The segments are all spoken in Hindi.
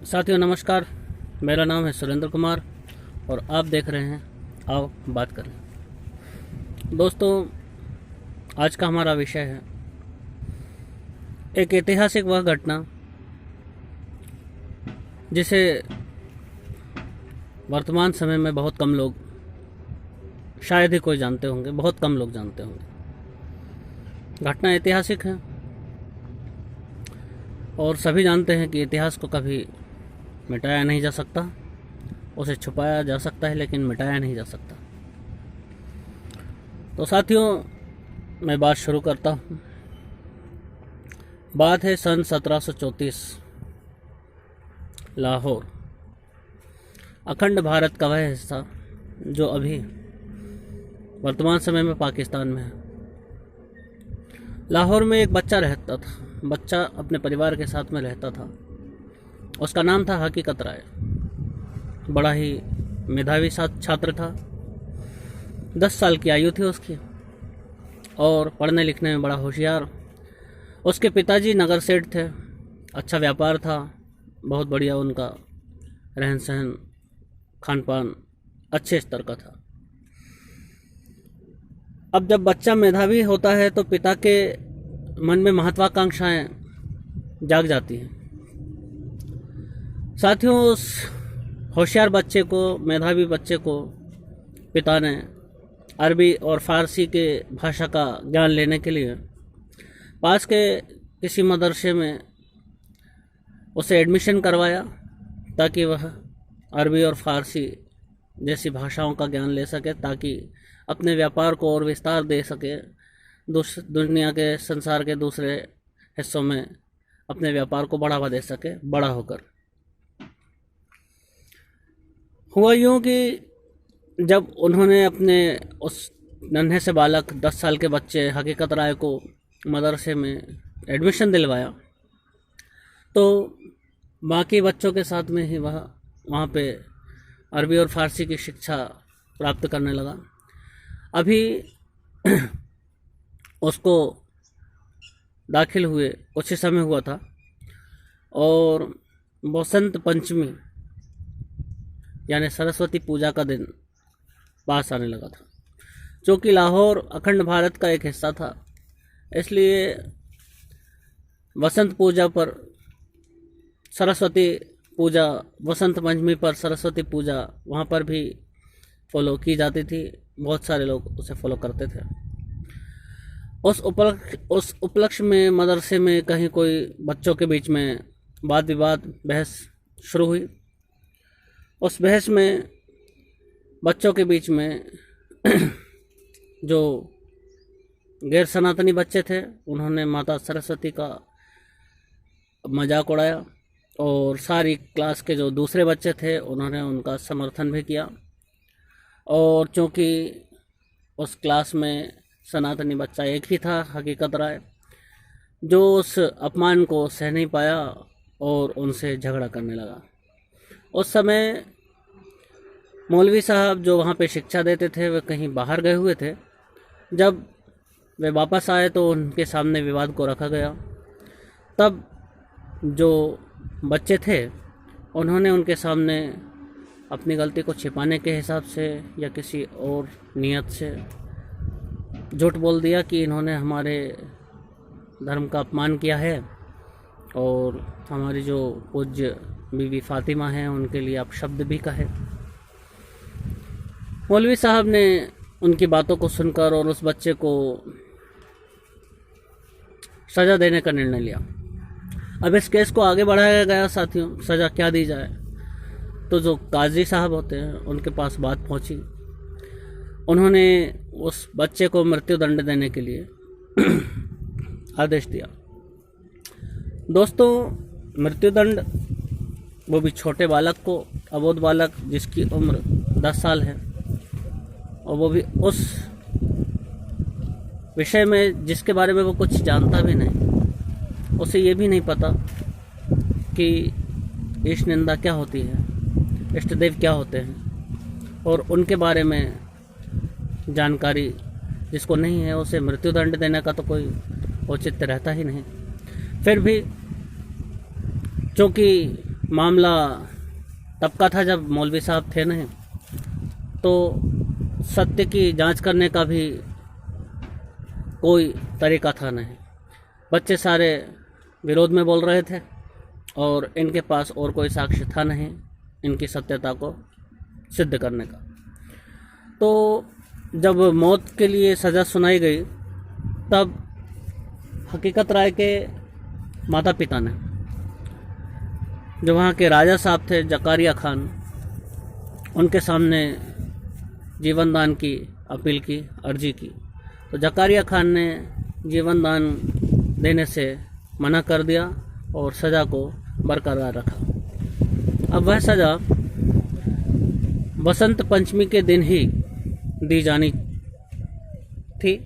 साथियों नमस्कार। मेरा नाम है सुरेंद्र कुमार और आप देख रहे हैं आओ बात करें। दोस्तों, आज का हमारा विषय है एक ऐतिहासिक वह घटना जिसे वर्तमान समय में बहुत कम लोग, शायद ही कोई जानते होंगे, बहुत कम लोग जानते होंगे। घटना ऐतिहासिक है और सभी जानते हैं कि इतिहास को कभी मिटाया नहीं जा सकता। उसे छुपाया जा सकता है लेकिन मिटाया नहीं जा सकता। तो साथियों, मैं बात शुरू करता हूँ। बात है सन 1734, लाहौर, अखंड भारत का वह हिस्सा जो अभी वर्तमान समय में पाकिस्तान में है। लाहौर में एक बच्चा रहता था। बच्चा अपने परिवार के साथ में रहता था। उसका नाम था हकीकत राय। बड़ा ही मेधावी छात्र था। 10 साल की आयु थी उसकी और पढ़ने लिखने में बड़ा होशियार। उसके पिताजी नगर सेठ थे। अच्छा व्यापार था, बहुत बढ़िया उनका रहन सहन, खान पान अच्छे स्तर का था। अब जब बच्चा मेधावी होता है तो पिता के मन में महत्वाकांक्षाएं जाग जाती हैं। साथियों, उस होशियार बच्चे को, मेधावी बच्चे को पिता ने अरबी और फ़ारसी के भाषा का ज्ञान लेने के लिए पास के किसी मदरसे में उसे एडमिशन करवाया ताकि वह अरबी और फ़ारसी जैसी भाषाओं का ज्ञान ले सके, ताकि अपने व्यापार को और विस्तार दे सके, दुनिया के, संसार के दूसरे हिस्सों में अपने व्यापार को बढ़ावा दे सके बड़ा होकर। हुआ यूँ कि जब उन्होंने अपने उस नन्हे से बालक, 10 साल के बच्चे हकीकत राय को मदरसे में एडमिशन दिलवाया तो बाकी बच्चों के साथ में ही वह वहाँ पे अरबी और फ़ारसी की शिक्षा प्राप्त करने लगा। अभी उसको दाखिल हुए कुछ ही समय हुआ था और बसंत पंचमी यानी सरस्वती पूजा का दिन पास आने लगा था। जो कि लाहौर अखंड भारत का एक हिस्सा था, इसलिए वसंत पूजा पर सरस्वती पूजा, वसंत पंचमी पर सरस्वती पूजा वहाँ पर भी फॉलो की जाती थी। बहुत सारे लोग उसे फॉलो करते थे। उस उपलक्ष्य में मदरसे में कहीं कोई बच्चों के बीच में वाद विवाद, बहस शुरू हुई। उस बहस में बच्चों के बीच में जो गैर सनातनी बच्चे थे उन्होंने माता सरस्वती का मजाक उड़ाया और सारी क्लास के जो दूसरे बच्चे थे उन्होंने उनका समर्थन भी किया। और चूँकि उस क्लास में सनातनी बच्चा एक ही था, हकीकत राय, जो उस अपमान को सह नहीं पाया और उनसे झगड़ा करने लगा। उस समय मौलवी साहब जो वहाँ पे शिक्षा देते थे वे कहीं बाहर गए हुए थे। जब वे वापस आए तो उनके सामने विवाद को रखा गया। तब जो बच्चे थे उन्होंने उनके सामने अपनी गलती को छिपाने के हिसाब से या किसी और नियत से झूठ बोल दिया कि इन्होंने हमारे धर्म का अपमान किया है और हमारी जो पूज्य बीवी फातिमा हैं उनके लिए आप शब्द भी कहे। मौलवी साहब ने उनकी बातों को सुनकर और उस बच्चे को सज़ा देने का निर्णय लिया। अब इस केस को आगे बढ़ाया गया। साथियों, सज़ा क्या दी जाए, तो जो काजी साहब होते हैं उनके पास बात पहुंची। उन्होंने उस बच्चे को मृत्यु दंड देने के लिए आदेश दिया। दोस्तों, मृत्यु दंड, वो भी छोटे बालक को, अबोध बालक जिसकी उम्र 10 साल है, और वो भी उस विषय में जिसके बारे में वो कुछ जानता भी नहीं। उसे ये भी नहीं पता कि ईश निंदा क्या होती है, इष्ट देव क्या होते हैं, और उनके बारे में जानकारी जिसको नहीं है उसे मृत्यु दंड देने का तो कोई औचित्य रहता ही नहीं। फिर भी चूँकि मामला तब का था जब मौलवी साहब थे नहीं, तो सत्य की जांच करने का भी कोई तरीका था नहीं। बच्चे सारे विरोध में बोल रहे थे और इनके पास और कोई साक्ष्य था नहीं इनकी सत्यता को सिद्ध करने का। तो जब मौत के लिए सज़ा सुनाई गई तब हकीकत राय के माता पिता ने, जो वहाँ के राजा साहब थे जकारिया खान, उनके सामने जीवन दान की अपील की, अर्जी की। तो जकारिया खान ने जीवन दान देने से मना कर दिया और सज़ा को बरकरार रखा। अब वह सज़ा बसंत पंचमी के दिन ही दी जानी थी।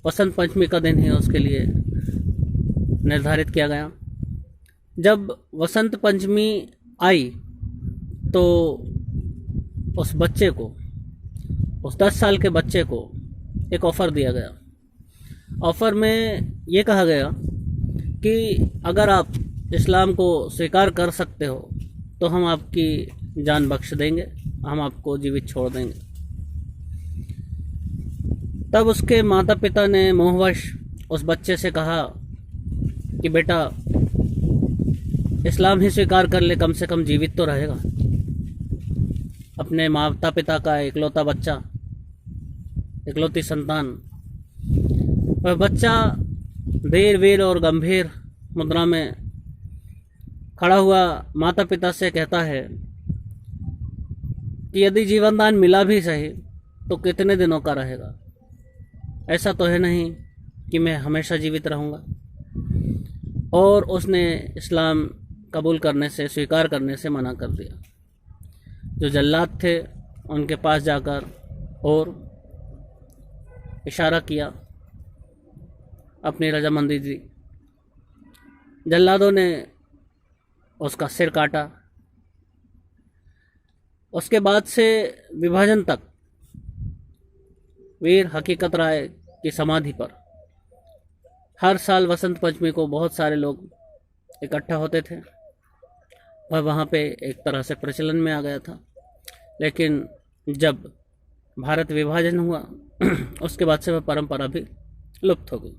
बसंत पंचमी का दिन ही उसके लिए निर्धारित किया गया। जब वसंत पंचमी आई तो उस बच्चे को, उस 10 साल के बच्चे को एक ऑफ़र दिया गया। ऑफ़र में ये कहा गया कि अगर आप इस्लाम को स्वीकार कर सकते हो तो हम आपकी जान बख्श देंगे, हम आपको जीवित छोड़ देंगे। तब उसके माता पिता ने मोहवश उस बच्चे से कहा कि बेटा इस्लाम ही स्वीकार कर ले, कम से कम जीवित तो रहेगा। अपने माता पिता का इकलौता बच्चा, इकलौती संतान, वह बच्चा देर वीर और गंभीर मुद्रा में खड़ा हुआ माता पिता से कहता है कि यदि जीवन दान मिला भी सही तो कितने दिनों का रहेगा, ऐसा तो है नहीं कि मैं हमेशा जीवित रहूँगा। और उसने इस्लाम कबूल करने से, स्वीकार करने से मना कर दिया। जो जल्लाद थे उनके पास जाकर और इशारा किया, अपनी रजामंदी दी। जल्लादों ने उसका सिर काटा। उसके बाद से विभाजन तक वीर हकीकत राय की समाधि पर हर साल वसंत पंचमी को बहुत सारे लोग इकट्ठा होते थे। वह वहाँ पे एक तरह से प्रचलन में आ गया था। लेकिन जब भारत विभाजन हुआ उसके बाद से वह परंपरा भी लुप्त हो गई।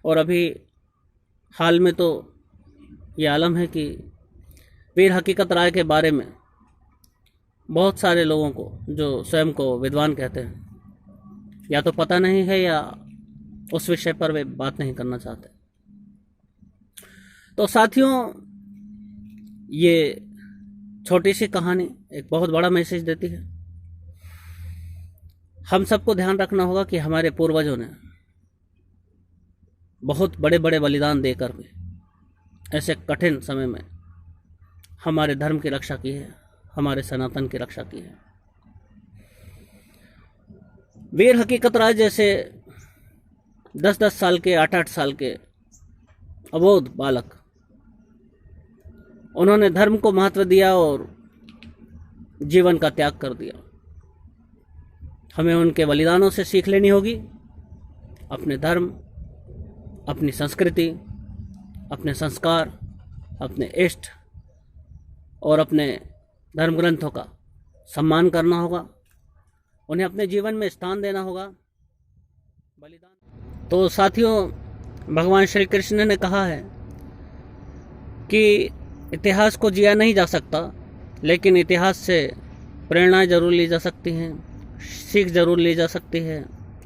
और अभी हाल में तो ये आलम है कि वीर हकीकत राय के बारे में बहुत सारे लोगों को, जो स्वयं को विद्वान कहते हैं, या तो पता नहीं है या उस विषय पर वे बात नहीं करना चाहते। तो साथियों, ये छोटी सी कहानी एक बहुत बड़ा मैसेज देती है। हम सबको ध्यान रखना होगा कि हमारे पूर्वजों ने बहुत बड़े बड़े बलिदान देकर भी ऐसे कठिन समय में हमारे धर्म की रक्षा की है, हमारे सनातन की रक्षा की है। वीर हकीकत राय जैसे 10-10 साल के, 8-8 साल के अबोध बालक, उन्होंने धर्म को महत्व दिया और जीवन का त्याग कर दिया। हमें उनके बलिदानों से सीख लेनी होगी। अपने धर्म, अपनी संस्कृति, अपने संस्कार, अपने इष्ट और अपने धर्म ग्रंथों का सम्मान करना होगा। उन्हें अपने जीवन में स्थान देना होगा। बलिदान तो साथियों, भगवान श्री कृष्ण ने कहा है कि इतिहास को जिया नहीं जा सकता, लेकिन इतिहास से प्रेरणाएं जरूर ली जा सकती हैं, सीख जरूर ली जा सकती है,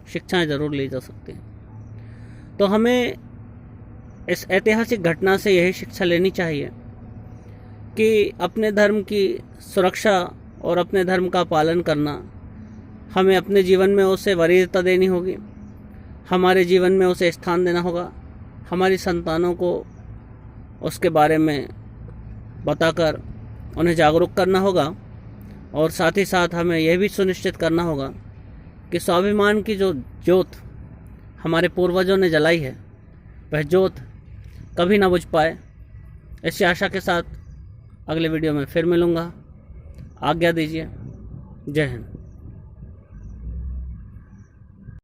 शिक्षाएं जरूर ली जा सकती हैं। तो हमें इस ऐतिहासिक घटना से यही शिक्षा लेनी चाहिए कि अपने धर्म की सुरक्षा और अपने धर्म का पालन करना, हमें अपने जीवन में उसे वरीयता देनी होगी, हमारे जीवन में उसे स्थान देना होगा, हमारी संतानों को उसके बारे में बताकर उन्हें जागरूक करना होगा। और साथ ही साथ हमें यह भी सुनिश्चित करना होगा कि स्वाभिमान की जो ज्योत हमारे पूर्वजों ने जलाई है, वह ज्योत कभी ना बुझ पाए। इसी आशा के साथ अगले वीडियो में फिर मिलूँगा। आज्ञा दीजिए। जय हिंद।